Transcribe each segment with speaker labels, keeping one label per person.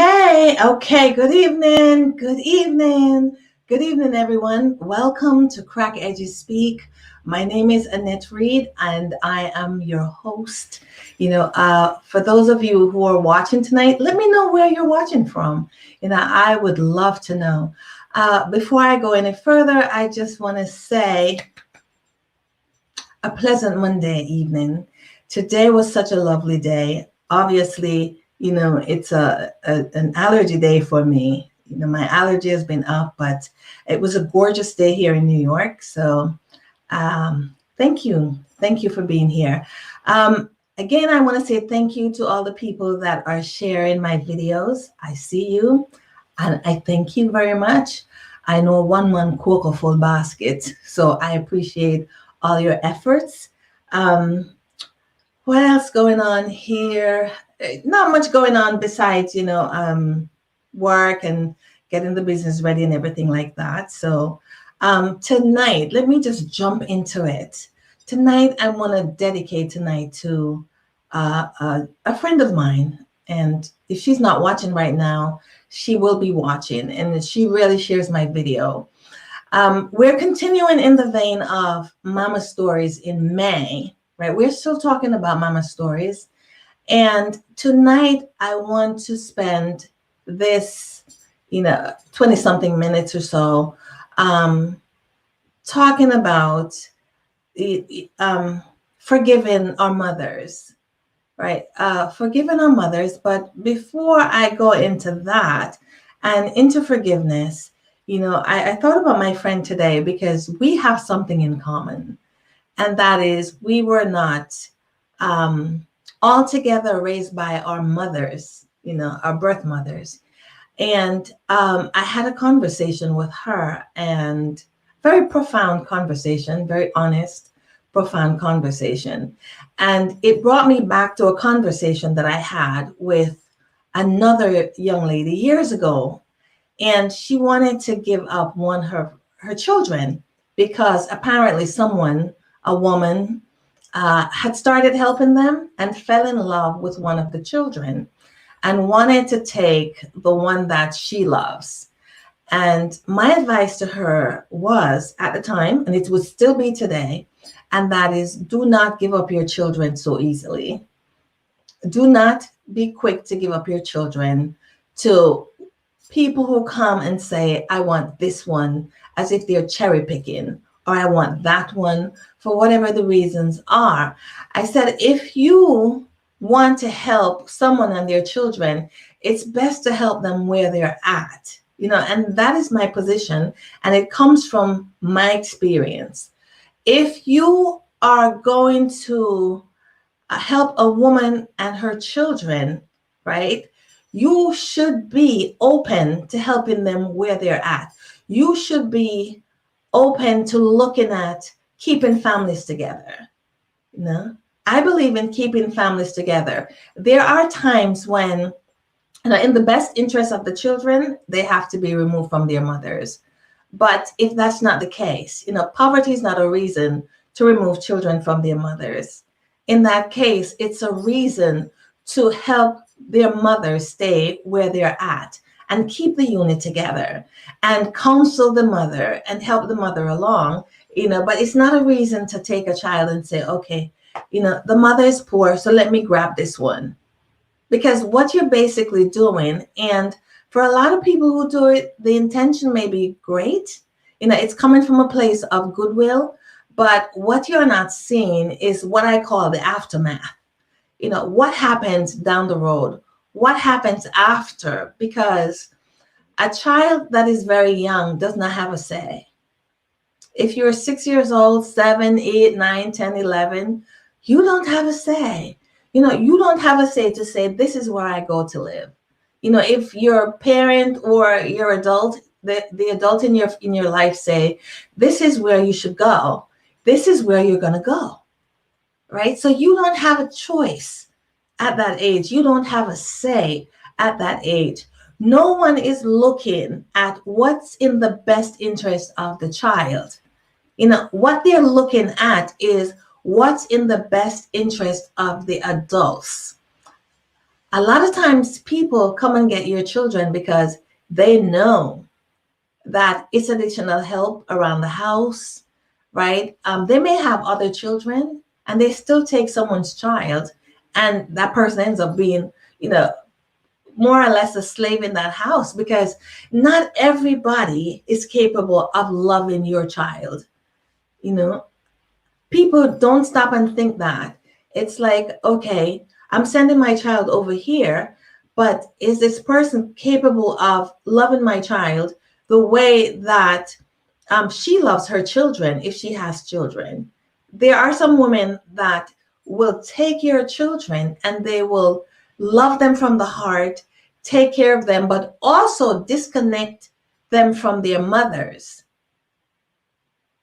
Speaker 1: Okay. Good evening. Good evening, everyone. Welcome to Crack Edges Speak. My name is Annette Reed, and I am your host. For those of you who are watching tonight, let me know where you're watching from. I would love to know. Before I go any further, I just want to say a pleasant Monday evening. Today was such a lovely day. Obviously, it's an allergy day for me. My allergy has been up, but it was a gorgeous day here in New York. So thank you. Thank you for being here. Again, I want to say thank you to all the people that are sharing my videos. I see you, and I thank you very much. I know one man cook a full basket, so I appreciate all your efforts. What else going on here? Not much going on besides, work and getting the business ready and everything like that. So tonight, let me just jump into it. Tonight, I want to dedicate tonight to a friend of mine. And if she's not watching right now, she will be watching. And she really shares my video. We're continuing in the vein of Mama Stories in May, right? We're still talking about Mama Stories. And tonight I want to spend this, 20 something minutes or so talking about forgiving our mothers, right? Forgiving our mothers. But before I go into that and into forgiveness, I thought about my friend today because we have something in common. And that is we were not altogether raised by our mothers, our birth mothers. And I had a conversation with her, and very profound conversation, very honest, profound conversation. And it brought me back to a conversation that I had with another young lady years ago. And she wanted to give up her children because apparently someone, a woman, had started helping them and fell in love with one of the children and wanted to take the one that she loves. And my advice to her was at the time, and it would still be today, and that is do not give up your children so easily. Do not be quick to give up your children to people who come and say, I want this one, as if they're cherry picking, or I want that one for whatever the reasons are. I said, if you want to help someone and their children, it's best to help them where they're at, and that is my position. And it comes from my experience. If you are going to help a woman and her children, right? You should be open to helping them where they're at. You should be open to looking at keeping families together. I believe in keeping families together. There are times when, in the best interest of the children, they have to be removed from their mothers. But if that's not the case, poverty is not a reason to remove children from their mothers. In that case, it's a reason to help their mother stay where they're at and keep the unit together and counsel the mother and help the mother along, but it's not a reason to take a child and say, okay, the mother is poor, so let me grab this one. Because what you're basically doing, and for a lot of people who do it, the intention may be great. It's coming from a place of goodwill, but what you're not seeing is what I call the aftermath. What happens down the road? What happens after? Because a child that is very young does not have a say. If you're 6 years old, 7, 8, 9, 10, 11, you don't have a say. You don't have a say to say, this is where I go to live. If your parent or your adult, the adult in your life say, this is where you should go. This is where you're going to go. Right? So you don't have a choice at that age. You don't have a say at that age. No one is looking at what's in the best interest of the child. What they're looking at is what's in the best interest of the adults. A lot of times people come and get your children because they know that it's additional help around the house, right? They may have other children and they still take someone's child, and that person ends up being, you know, more or less a slave in that house, because not everybody is capable of loving your child. You know, people don't stop and think that. It's like, okay, I'm sending my child over here, but is this person capable of loving my child the way that she loves her children if she has children? There are some women that will take your children and they will love them from the heart, take care of them, but also disconnect them from their mothers.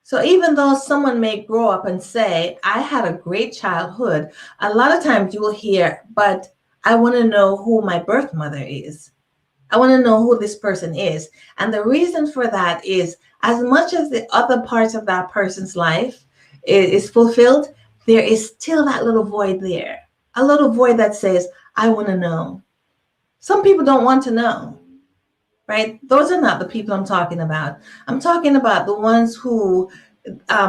Speaker 1: So even though someone may grow up and say, I had a great childhood, a lot of times you will hear, but I want to know who my birth mother is. I want to know who this person is. And the reason for that is, as much as the other parts of that person's life is fulfilled, there is still that little void there. A little void that says, I want to know. Some people don't want to know, right? Those are not the people I'm talking about. I'm talking about the ones who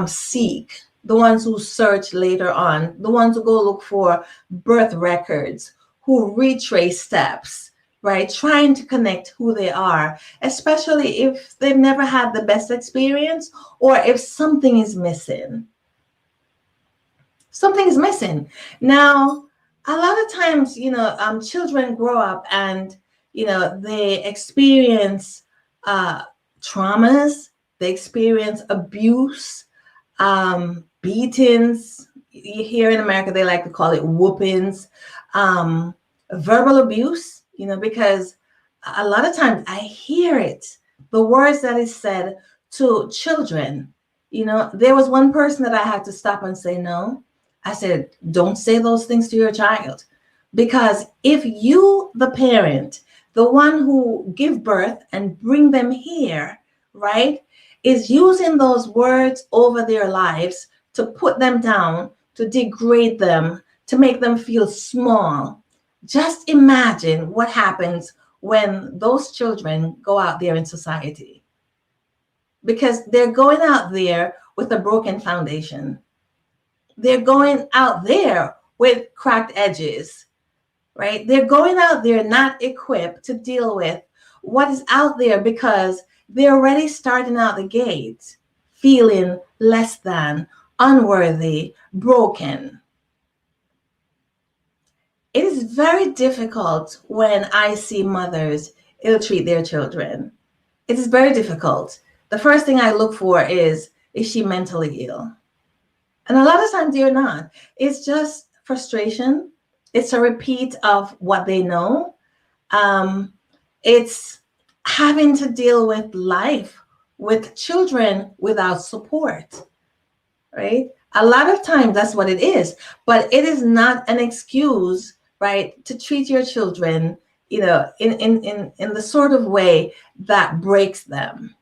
Speaker 1: seek, the ones who search later on, the ones who go look for birth records, who retrace steps, right? Trying to connect who they are, especially if they've never had the best experience or if something is missing. Something is missing. Now, a lot of times, children grow up and, they experience traumas, they experience abuse, beatings. Here in America, they like to call it whoopings, verbal abuse, because a lot of times I hear it, the words that is said to children. There was one person that I had to stop and say, no. I said, don't say those things to your child, because if you, the parent, the one who give birth and bring them here, right, is using those words over their lives to put them down, to degrade them, to make them feel small, just imagine what happens when those children go out there in society, because they're going out there with a broken foundation. They're going out there with cracked edges, right? They're going out there not equipped to deal with what is out there, because they're already starting out the gate feeling less than, unworthy, broken. It is very difficult when I see mothers ill-treat their children. It is very difficult. The first thing I look for is she mentally ill? And a lot of times they're not. It's just frustration. It's a repeat of what they know. It's having to deal with life with children without support, right? A lot of times that's what it is, but it is not an excuse, right, to treat your children, in the sort of way that breaks them.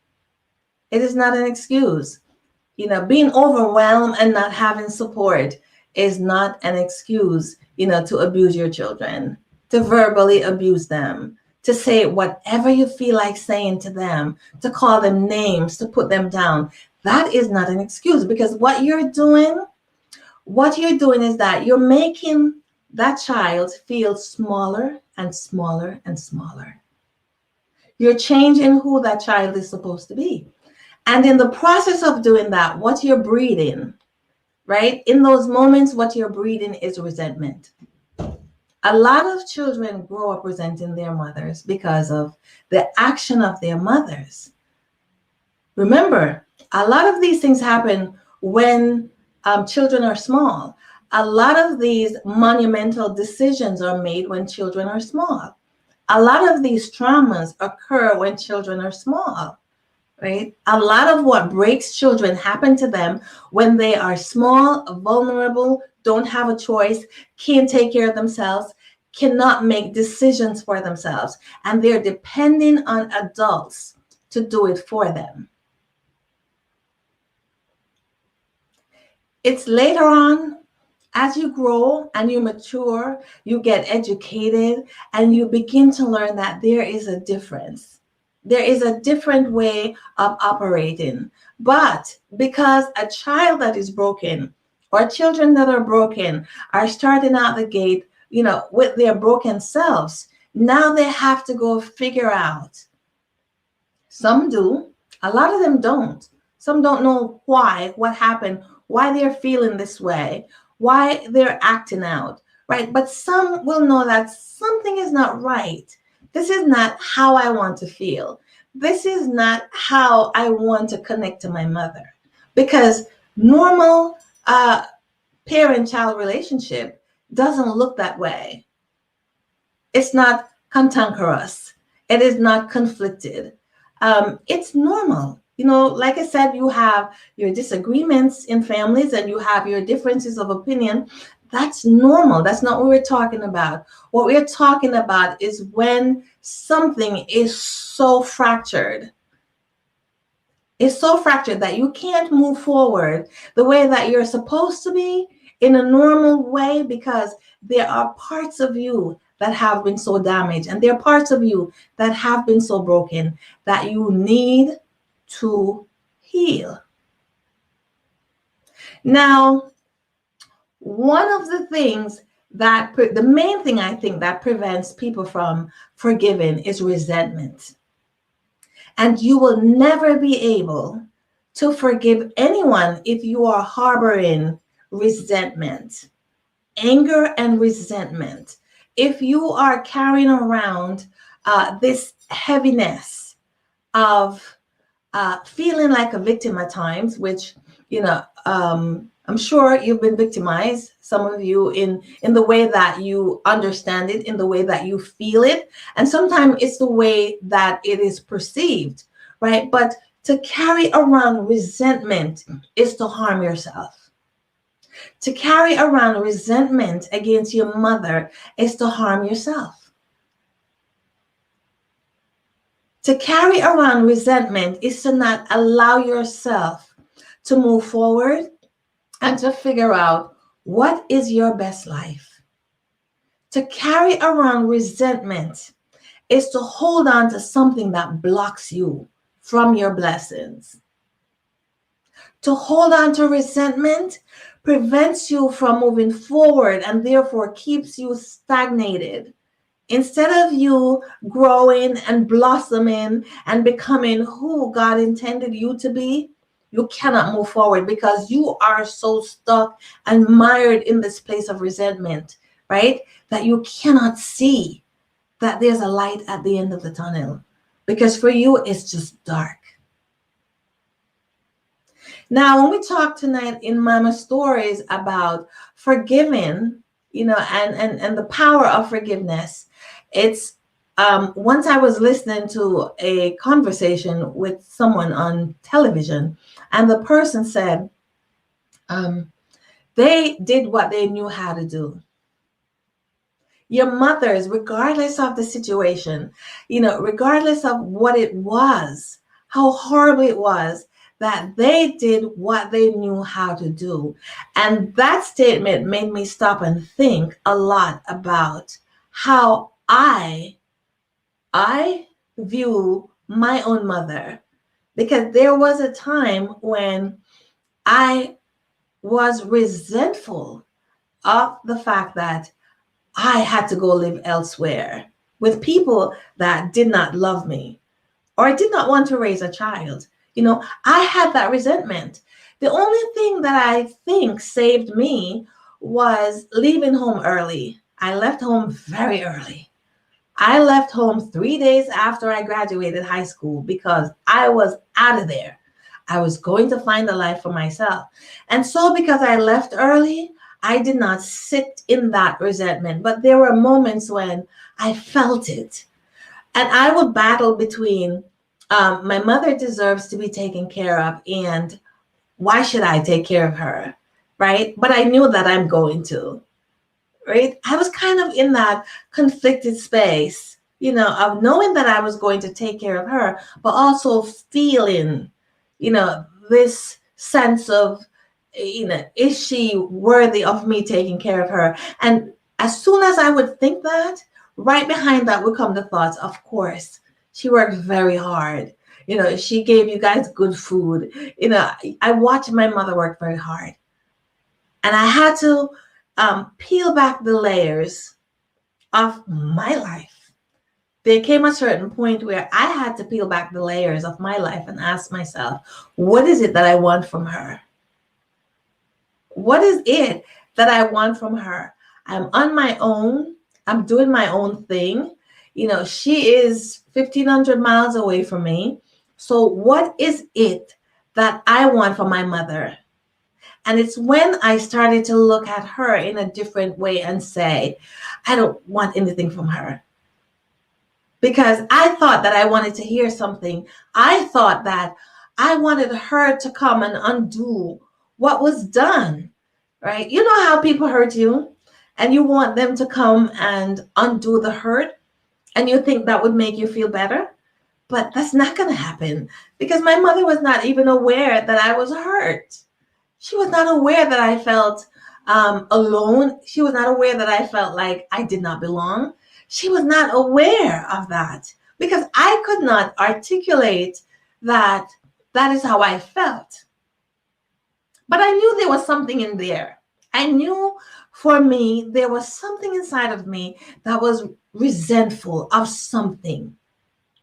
Speaker 1: It is not an excuse. Being overwhelmed and not having support is not an excuse, to abuse your children, to verbally abuse them, to say whatever you feel like saying to them, to call them names, to put them down. That is not an excuse, because what you're doing is that you're making that child feel smaller and smaller and smaller. You're changing who that child is supposed to be. And in the process of doing that, what you're breeding, right? In those moments, what you're breeding is resentment. A lot of children grow up resenting their mothers because of the action of their mothers. Remember, a lot of these things happen when children are small. A lot of these monumental decisions are made when children are small. A lot of these traumas occur when children are small. Right? A lot of what breaks children happen to them when they are small, vulnerable, don't have a choice, can't take care of themselves, cannot make decisions for themselves, and they're depending on adults to do it for them. It's later on, As you grow and you mature, you get educated and you begin to learn that there is a difference. There is a different way of operating. But because a child that is broken or children that are broken are starting out the gate, with their broken selves, now they have to go figure out. Some do, a lot of them don't. Some don't know why, what happened, why they're feeling this way, why they're acting out, right? But some will know that something is not right. This is not how I want to feel. This is not how I want to connect to my mother. Because normal parent-child relationship doesn't look that way. It's not cantankerous. It is not conflicted. It's normal. Like I said, you have your disagreements in families and you have your differences of opinion. That's normal. That's not what we're talking about. What we're talking about is when something is so fractured. It's so fractured that you can't move forward the way that you're supposed to be in a normal way because there are parts of you that have been so damaged and there are parts of you that have been so broken that you need to heal. Now, one of the things the main thing I think that prevents people from forgiving is resentment. And you will never be able to forgive anyone if you are harboring resentment, anger and resentment. If you are carrying around this heaviness of feeling like a victim at times, which, I'm sure you've been victimized, some of you, in the way that you understand it, in the way that you feel it. And sometimes it's the way that it is perceived, right? But to carry around resentment is to harm yourself. To carry around resentment against your mother is to harm yourself. To carry around resentment is to not allow yourself to move forward and to figure out what is your best life. To carry around resentment is to hold on to something that blocks you from your blessings. To hold on to resentment prevents you from moving forward and therefore keeps you stagnated. Instead of you growing and blossoming and becoming who God intended you to be, you cannot move forward because you are so stuck and mired in this place of resentment, right? That you cannot see that there's a light at the end of the tunnel because for you, it's just dark. Now, when we talk tonight in Mama Stories about forgiving, and the power of forgiveness, it's once I was listening to a conversation with someone on television, and the person said they did what they knew how to do. Your mothers, regardless of the situation, regardless of what it was, how horrible it was, that they did what they knew how to do. And that statement made me stop and think a lot about how I view my own mother. Because there was a time when I was resentful of the fact that I had to go live elsewhere with people that did not love me or did not want to raise a child. I had that resentment. The only thing that I think saved me was leaving home early. I left home very early. I left home 3 days after I graduated high school because I was out of there. I was going to find a life for myself. And so because I left early, I did not sit in that resentment. But there were moments when I felt it. And I would battle between my mother deserves to be taken care of and why should I take care of her, right? But I knew that I'm going to. Right? I was kind of in that conflicted space, of knowing that I was going to take care of her, but also feeling, this sense of is she worthy of me taking care of her? And as soon as I would think that, right behind that would come the thoughts, of course, she worked very hard. She gave you guys good food. I watched my mother work very hard. And I had to peel back the layers of my life. There came a certain point where I had to peel back the layers of my life and ask myself, what is it that I want from her? What is it that I want from her? I'm on my own. I'm doing my own thing. She is 1,500 miles away from me. So what is it that I want from my mother? And it's when I started to look at her in a different way and say, I don't want anything from her. Because I thought that I wanted to hear something. I thought that I wanted her to come and undo what was done, right? You know how people hurt you and you want them to come and undo the hurt, and you think that would make you feel better? But that's not going to happen, because my mother was not even aware that I was hurt. She was not aware that I felt alone. She was not aware that I felt like I did not belong. She was not aware of that, because I could not articulate that is how I felt. But I knew there was something in there. I knew for me, there was something inside of me that was resentful of something.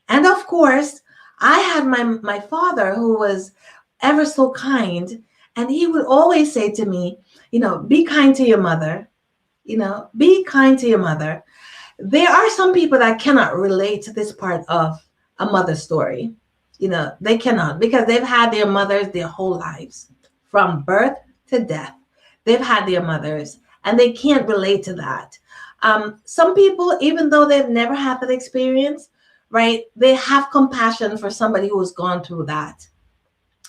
Speaker 1: And of course, I had my father, who was ever so kind. And he would always say to me, be kind to your mother. Be kind to your mother. There are some people that cannot relate to this part of a mother story. They cannot, because they've had their mothers their whole lives, from birth to death. They've had their mothers, and they can't relate to that. Some people, even though they've never had that experience, right, they have compassion for somebody who has gone through that.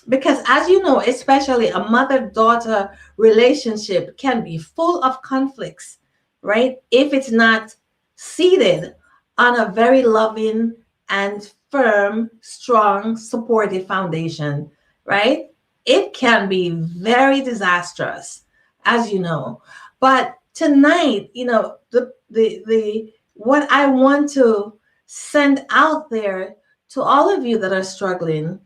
Speaker 1: Because as you know, especially a mother-daughter relationship can be full of conflicts, right? If it's not seated on a very loving and firm, strong, supportive foundation, right? It can be very disastrous, as you know. But tonight, the what I want to send out there to all of you that are struggling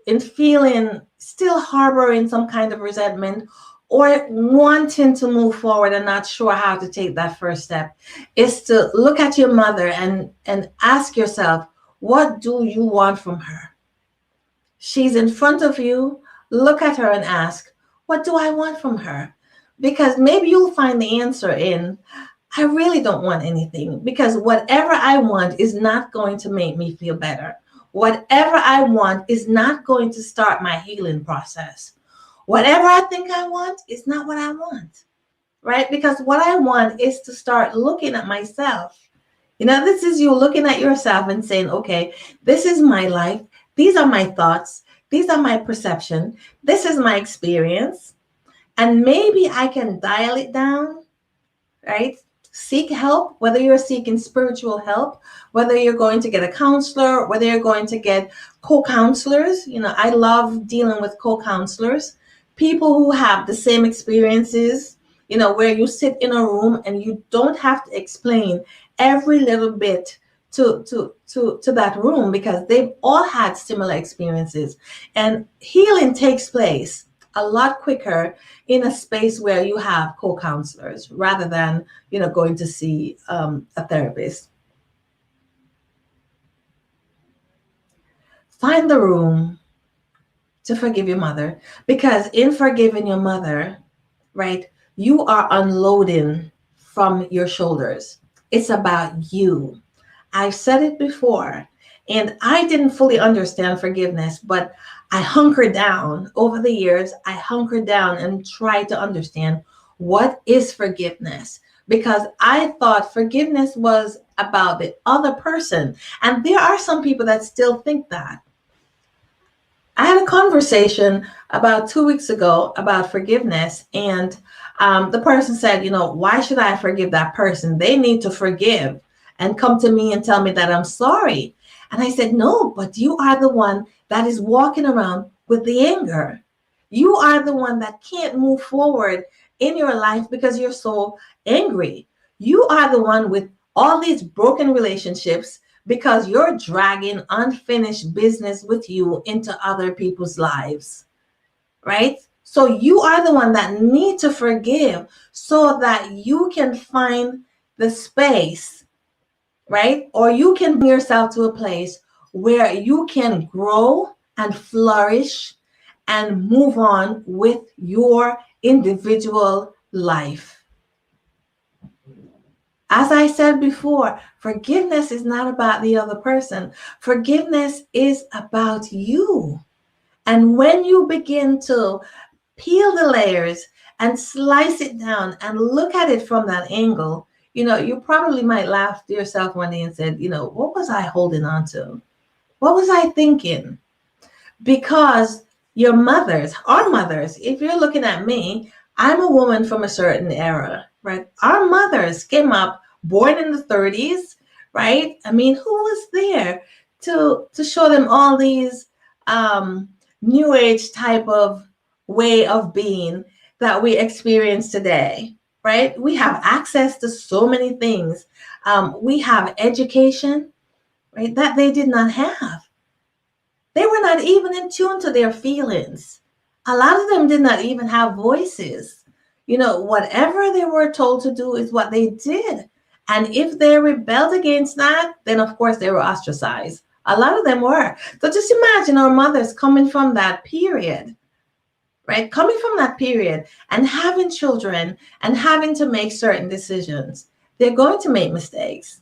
Speaker 1: in feeling, still harboring some kind of resentment, or wanting to move forward and not sure how to take that first step, is to look at your mother and ask yourself, what do you want from her? She's in front of you. Look at her and ask, what do I want from her? Because maybe you'll find the answer in, I really don't want anything, because whatever I want is not going to make me feel better. Whatever I want is not going to start my healing process. Whatever I think I want is not what I want, right? Because what I want is to start looking at myself. This is you looking at yourself and saying, okay, this is my life. These are my thoughts. These are my perception. This is my experience. And maybe I can dial it down, right? Seek help, whether you're seeking spiritual help, whether you're going to get a counselor, whether you're going to get co-counselors. I love dealing with co-counselors, people who have the same experiences, where you sit in a room and you don't have to explain every little bit to that room, because they've all had similar experiences. And healing takes place a lot quicker in a space where you have co-counselors, rather than going to see a therapist. Find the room to forgive your mother, because in forgiving your mother, right, you are unloading from your shoulders. It's about you. I've said it before, and I didn't fully understand forgiveness, but I hunkered down over the years. I hunkered down and tried to understand, what is forgiveness? Because I thought forgiveness was about the other person. And there are some people that still think that. I had a conversation about 2 weeks ago about forgiveness, and the person said, why should I forgive that person? They need to forgive and come to me and tell me that I'm sorry. And I said, no, but you are the one that is walking around with the anger. You are the one that can't move forward in your life because you're so angry. You are the one with all these broken relationships because you're dragging unfinished business with you into other people's lives, right? So you are the one that need to forgive so that you can find the space, right? Or you can bring yourself to a place where you can grow and flourish and move on with your individual life. As I said before, forgiveness is not about the other person. Forgiveness is about you. And when you begin to peel the layers and slice it down and look at it from that angle, you probably might laugh to yourself one day and said, what was I holding on to? What was I thinking? Because your mothers, our mothers, if you're looking at me, I'm a woman from a certain era, right? Our mothers came up born in the 30s, right? I mean, who was there to show them all these new age type of way of being that we experience today, right? We have access to so many things. We have education, right, that they did not have. They were not even in tune to their feelings. A lot of them did not even have voices. Whatever they were told to do is what they did. And if they rebelled against that, then of course they were ostracized. A lot of them were. So just imagine our mothers coming from that period, right? Coming from that period and having children and having to make certain decisions. They're going to make mistakes.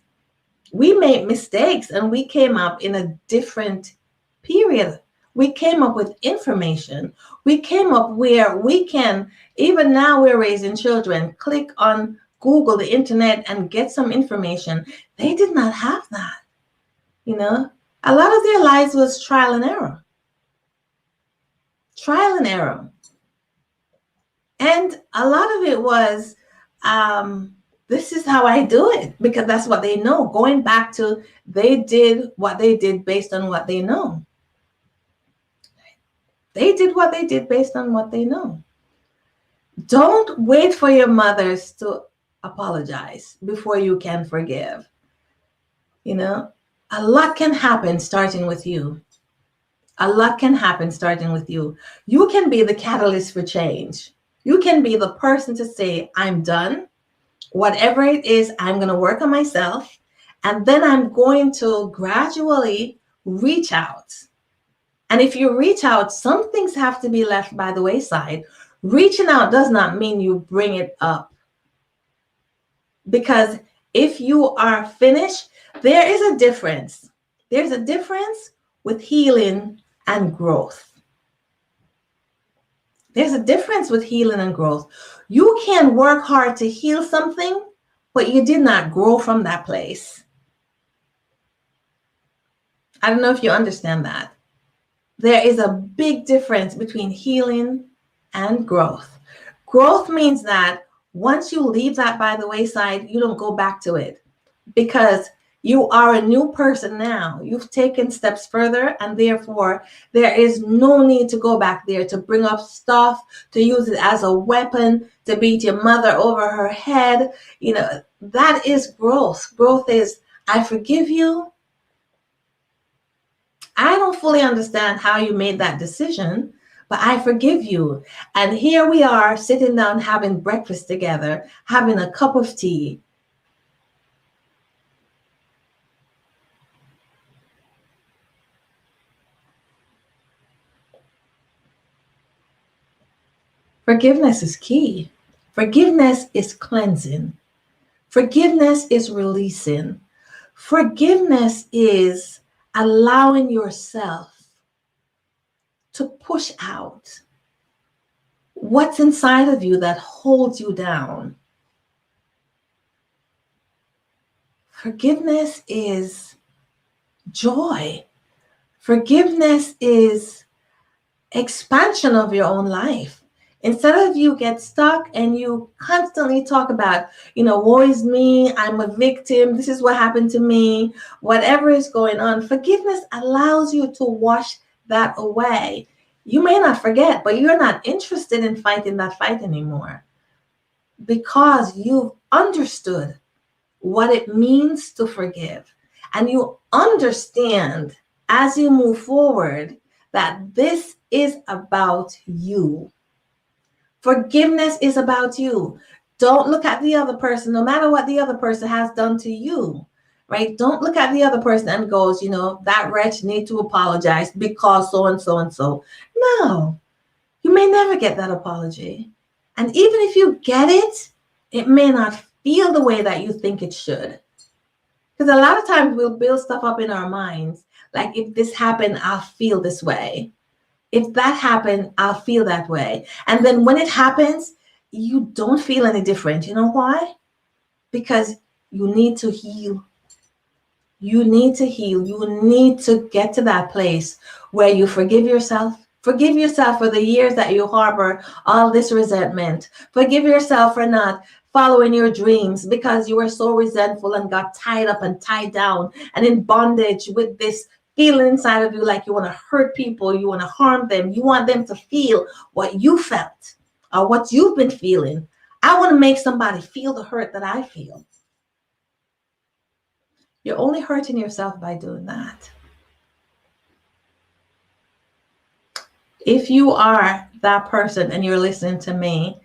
Speaker 1: We made mistakes and we came up in a different period. We came up with information. We came up where we can, even now we're raising children, click on Google, the internet, and get some information. They did not have that. A lot of their lives was trial and error. Trial and error. And a lot of it was, this is how I do it, because that's what they know. Going back to, they did what they did based on what they know. They did what they did based on what they know. Don't wait for your mothers to apologize before you can forgive. A lot can happen starting with you. A lot can happen starting with you. You can be the catalyst for change. You can be the person to say, I'm done. Whatever it is, I'm going to work on myself. And then I'm going to gradually reach out. And if you reach out, some things have to be left by the wayside. Reaching out does not mean you bring it up. Because if you are finished, there is a difference. There's a difference with healing and growth. There's a difference with healing and growth. You can work hard to heal something, but you did not grow from that place. I don't know if you understand that. There is a big difference between healing and growth. Growth means that once you leave that by the wayside, you don't go back to it because you are a new person now. You've taken steps further, and therefore there is no need to go back there to bring up stuff, to use it as a weapon, to beat your mother over her head. That is growth. Growth is, I forgive you. I don't fully understand how you made that decision, but I forgive you. And here we are sitting down having breakfast together, having a cup of tea. Forgiveness is key. Forgiveness is cleansing. Forgiveness is releasing. Forgiveness is allowing yourself to push out what's inside of you that holds you down. Forgiveness is joy. Forgiveness is expansion of your own life. Instead of you get stuck and you constantly talk about, woe is me, I'm a victim, this is what happened to me, whatever is going on, forgiveness allows you to wash that away. You may not forget, but you're not interested in fighting that fight anymore because you've understood what it means to forgive. And you understand as you move forward that this is about you. Forgiveness is about you. Don't look at the other person, no matter what the other person has done to you, right? Don't look at the other person and goes, that wretch need to apologize because so and so and so. No, you may never get that apology. And even if you get it, it may not feel the way that you think it should. Because a lot of times we'll build stuff up in our minds. Like, if this happened, I'll feel this way. If that happened, I'll feel that way. And then when it happens, you don't feel any different. You know why? Because you need to heal. You need to heal. You need to get to that place where you forgive yourself. Forgive yourself for the years that you harbor all this resentment. Forgive yourself for not following your dreams because you were so resentful and got tied up and tied down and in bondage with this feeling inside of you, like you want to hurt people, you want to harm them, you want them to feel what you felt or what you've been feeling. I want to make somebody feel the hurt that I feel. You're only hurting yourself by doing that. If you are that person and you're listening to me,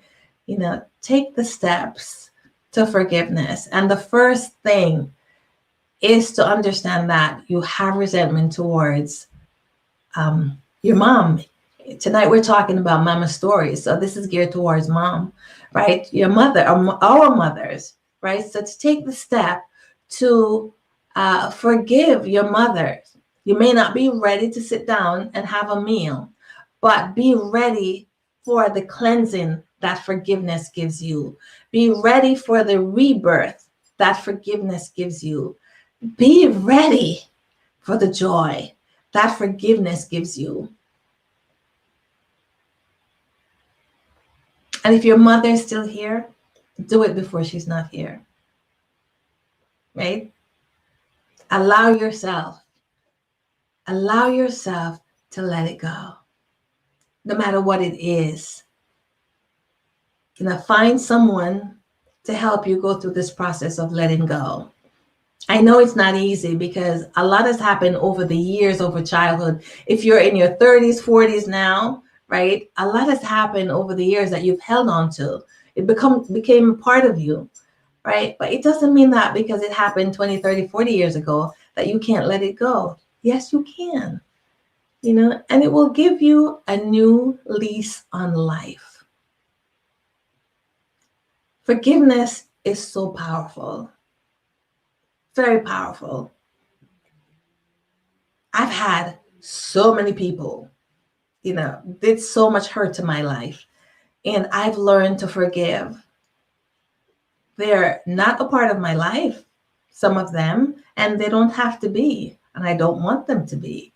Speaker 1: take the steps to forgiveness. And the first thing is to understand that you have resentment towards your mom. Tonight we're talking about mama stories. So this is geared towards mom, right? Your mother, our mothers, right? So to take the step to forgive your mother. You may not be ready to sit down and have a meal, but be ready for the cleansing that forgiveness gives you. Be ready for the rebirth that forgiveness gives you. Be ready for the joy that forgiveness gives you. And if your mother is still here, do it before she's not here. Right? Allow yourself to let it go. No matter what it is. Find someone to help you go through this process of letting go. I know it's not easy because a lot has happened over the years, over childhood. If you're in your 30s, 40s now, right? A lot has happened over the years that you've held on to. It became a part of you, right? But it doesn't mean that because it happened 20, 30, 40 years ago that you can't let it go. Yes, you can, and it will give you a new lease on life. Forgiveness is so powerful. Very powerful. I've had so many people, did so much hurt to my life, and I've learned to forgive. They're not a part of my life, some of them, and they don't have to be, and I don't want them to be.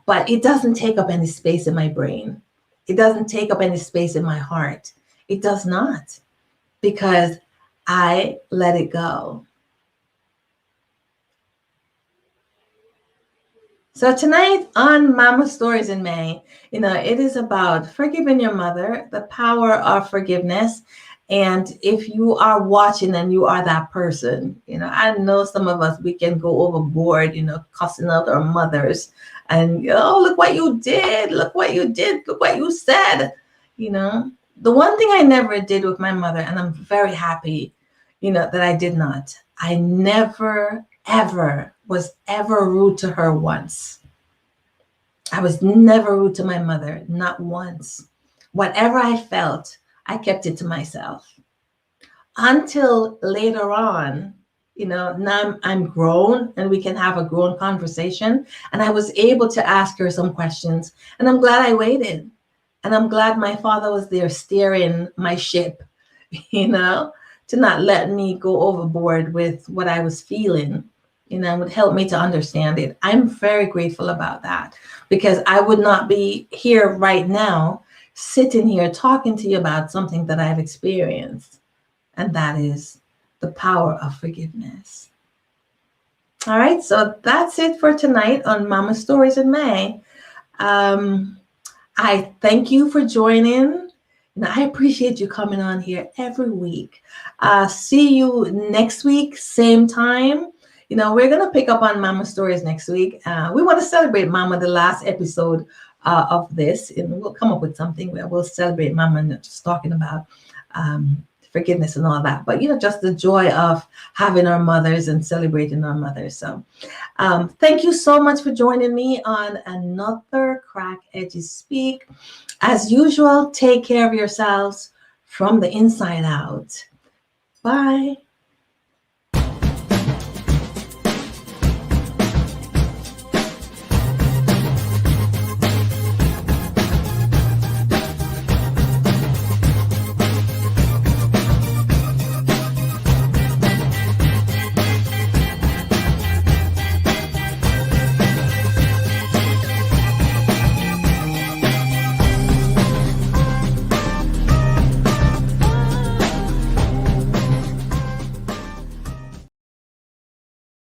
Speaker 1: But it doesn't take up any space in my brain. It doesn't take up any space in my heart. It does not, because I let it go. So tonight on Mama Stories in May, it is about forgiving your mother, the power of forgiveness. And if you are watching and you are that person, I know some of us, we can go overboard, cussing out our mothers and, look what you did, look what you did, look what you said. The one thing I never did with my mother, and I'm very happy, that I did not. I never, ever was ever rude to her once. I was never rude to my mother, not once. Whatever I felt, I kept it to myself. Until later on, now I'm grown and we can have a grown conversation. And I was able to ask her some questions. And I'm glad I waited. And I'm glad my father was there steering my ship, to not let me go overboard with what I was feeling. Would help me to understand it. I'm very grateful about that because I would not be here right now, sitting here talking to you about something that I've experienced. And that is the power of forgiveness. All right, so that's it for tonight on Mama Stories in May. I thank you for joining. And I appreciate you coming on here every week. See you next week, same time. We're going to pick up on Mama Stories next week. We want to celebrate Mama, the last episode of this. And we'll come up with something where we'll celebrate Mama and just talking about forgiveness and all that. But, just the joy of having our mothers and celebrating our mothers. So thank you so much for joining me on another Crack Edges Speak. As usual, take care of yourselves from the inside out. Bye.